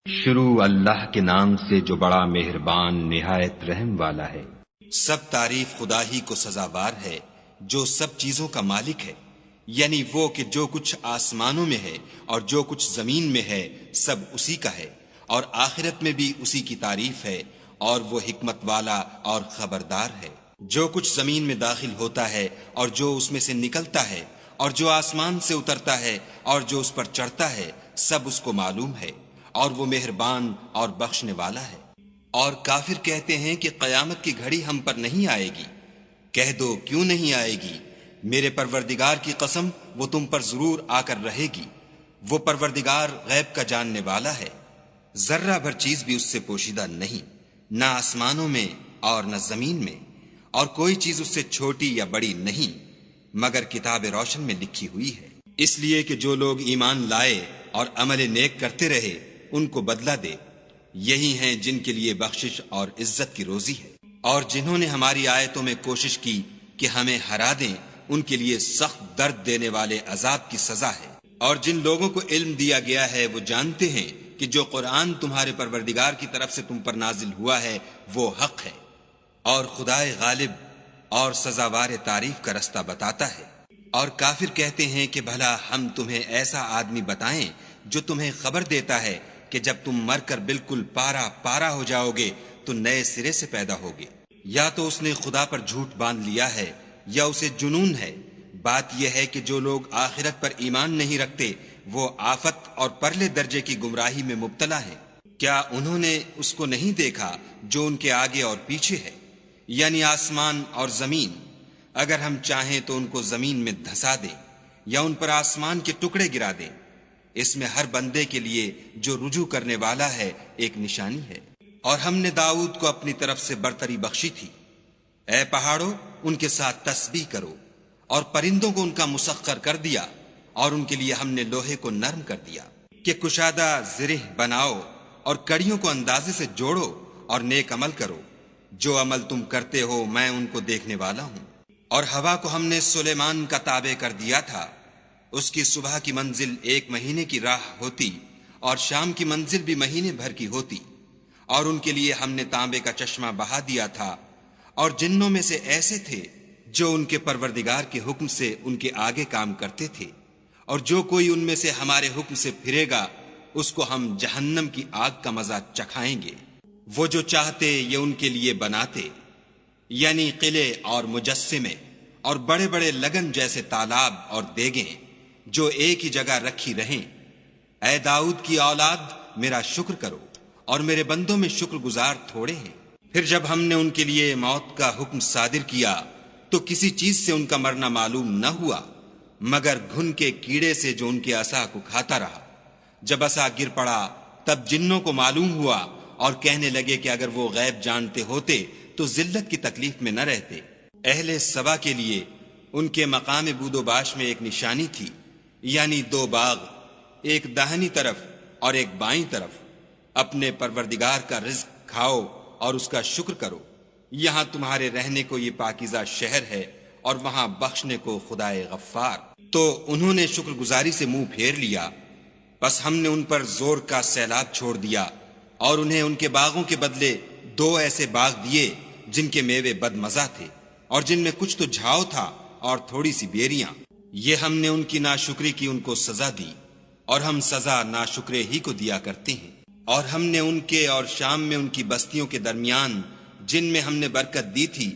شروع اللہ کے نام سے جو بڑا مہربان نہایت رحم والا ہے۔ سب تعریف خدا ہی کو سزاوار ہے جو سب چیزوں کا مالک ہے، یعنی وہ کہ جو کچھ آسمانوں میں ہے اور جو کچھ زمین میں ہے سب اسی کا ہے، اور آخرت میں بھی اسی کی تعریف ہے، اور وہ حکمت والا اور خبردار ہے۔ جو کچھ زمین میں داخل ہوتا ہے اور جو اس میں سے نکلتا ہے اور جو آسمان سے اترتا ہے اور جو اس پر چڑھتا ہے سب اس کو معلوم ہے، اور وہ مہربان اور بخشنے والا ہے۔ اور کافر کہتے ہیں کہ قیامت کی گھڑی ہم پر نہیں آئے گی۔ کہہ دو کیوں نہیں آئے گی؟ میرے پروردگار کی قسم وہ تم پر ضرور آ کر رہے گی۔ وہ پروردگار غیب کا جاننے والا ہے، ذرہ بھر چیز بھی اس سے پوشیدہ نہیں، نہ آسمانوں میں اور نہ زمین میں، اور کوئی چیز اس سے چھوٹی یا بڑی نہیں مگر کتاب روشن میں لکھی ہوئی ہے۔ اس لیے کہ جو لوگ ایمان لائے اور عمل نیک کرتے رہے ان کو بدلہ دے، یہی ہیں جن کے لیے بخشش اور عزت کی روزی ہے۔ اور جنہوں نے ہماری آیتوں میں کوشش کی کہ ہمیں ہرا دیں ان کے لیے سخت درد دینے والے عذاب کی سزا ہے۔ اور جن لوگوں کو علم دیا گیا ہے وہ جانتے ہیں کہ جو قرآن تمہارے پروردگار کی طرف سے تم پر نازل ہوا ہے وہ حق ہے، اور خدائے غالب اور سزاوار تعریف کا رستہ بتاتا ہے۔ اور کافر کہتے ہیں کہ بھلا ہم تمہیں ایسا آدمی بتائیں جو تمہیں خبر دیتا ہے کہ جب تم مر کر بالکل پارا پارا ہو جاؤ گے تو نئے سرے سے پیدا ہوگے۔ یا تو اس نے خدا پر جھوٹ باندھ لیا ہے یا اسے جنون ہے۔ بات یہ ہے کہ جو لوگ آخرت پر ایمان نہیں رکھتے وہ آفت اور پرلے درجے کی گمراہی میں مبتلا ہیں۔ کیا انہوں نے اس کو نہیں دیکھا جو ان کے آگے اور پیچھے ہے، یعنی آسمان اور زمین؟ اگر ہم چاہیں تو ان کو زمین میں دھسا دیں یا ان پر آسمان کے ٹکڑے گرا دیں۔ اس میں ہر بندے کے لیے جو رجوع کرنے والا ہے ایک نشانی ہے۔ اور ہم نے داؤد کو اپنی طرف سے برتری بخشی تھی۔ اے پہاڑوں ان کے ساتھ تسبیح کرو، اور پرندوں کو ان کا مسخر کر دیا، اور ان کے لیے ہم نے لوہے کو نرم کر دیا کہ کشادہ زرہ بناؤ، اور کڑیوں کو اندازے سے جوڑو اور نیک عمل کرو۔ جو عمل تم کرتے ہو میں ان کو دیکھنے والا ہوں۔ اور ہوا کو ہم نے سلیمان کا تابع کر دیا تھا، اس کی صبح کی منزل 1 مہینے کی راہ ہوتی اور شام کی منزل بھی مہینے بھر کی ہوتی۔ اور ان کے لیے ہم نے تانبے کا چشمہ بہا دیا تھا، اور جنوں میں سے ایسے تھے جو ان کے پروردگار کے حکم سے ان کے آگے کام کرتے تھے، اور جو کوئی ان میں سے ہمارے حکم سے پھرے گا اس کو ہم جہنم کی آگ کا مزہ چکھائیں گے۔ وہ جو چاہتے یہ ان کے لیے بناتے، یعنی قلعے اور مجسمے اور بڑے بڑے لگن جیسے تالاب اور دیگیں جو ایک ہی جگہ رکھی رہیں۔ اے داؤد کی اولاد میرا شکر کرو، اور میرے بندوں میں شکر گزار تھوڑے ہیں۔ پھر جب ہم نے ان کے لیے موت کا حکم صادر کیا تو کسی چیز سے ان کا مرنا معلوم نہ ہوا مگر گھن کے کیڑے سے جو ان کے عصا کو کھاتا رہا۔ جب عصا گر پڑا تب جنوں کو معلوم ہوا اور کہنے لگے کہ اگر وہ غیب جانتے ہوتے تو ذلت کی تکلیف میں نہ رہتے۔ اہل سبا کے لیے ان کے مقام بود و باش میں ایک نشانی تھی، یعنی 2 باغ، ایک داہنی طرف اور ایک بائیں طرف۔ اپنے پروردگار کا رزق کھاؤ اور اس کا شکر کرو۔ یہاں تمہارے رہنے کو یہ پاکیزہ شہر ہے، اور وہاں بخشنے کو خدائے غفار۔ تو انہوں نے شکر گزاری سے منہ پھیر لیا، بس ہم نے ان پر زور کا سیلاب چھوڑ دیا، اور انہیں ان کے باغوں کے بدلے 2 ایسے باغ دیے جن کے میوے بد مزہ تھے، اور جن میں کچھ تو جھاؤ تھا اور تھوڑی سی بیریاں۔ یہ ہم نے ان کی ناشکری کی ان کو سزا دی، اور ہم سزا ناشکرے ہی کو دیا کرتے ہیں۔ اور ہم نے ان کے اور شام میں ان کی بستیوں کے درمیان جن میں ہم نے برکت دی تھی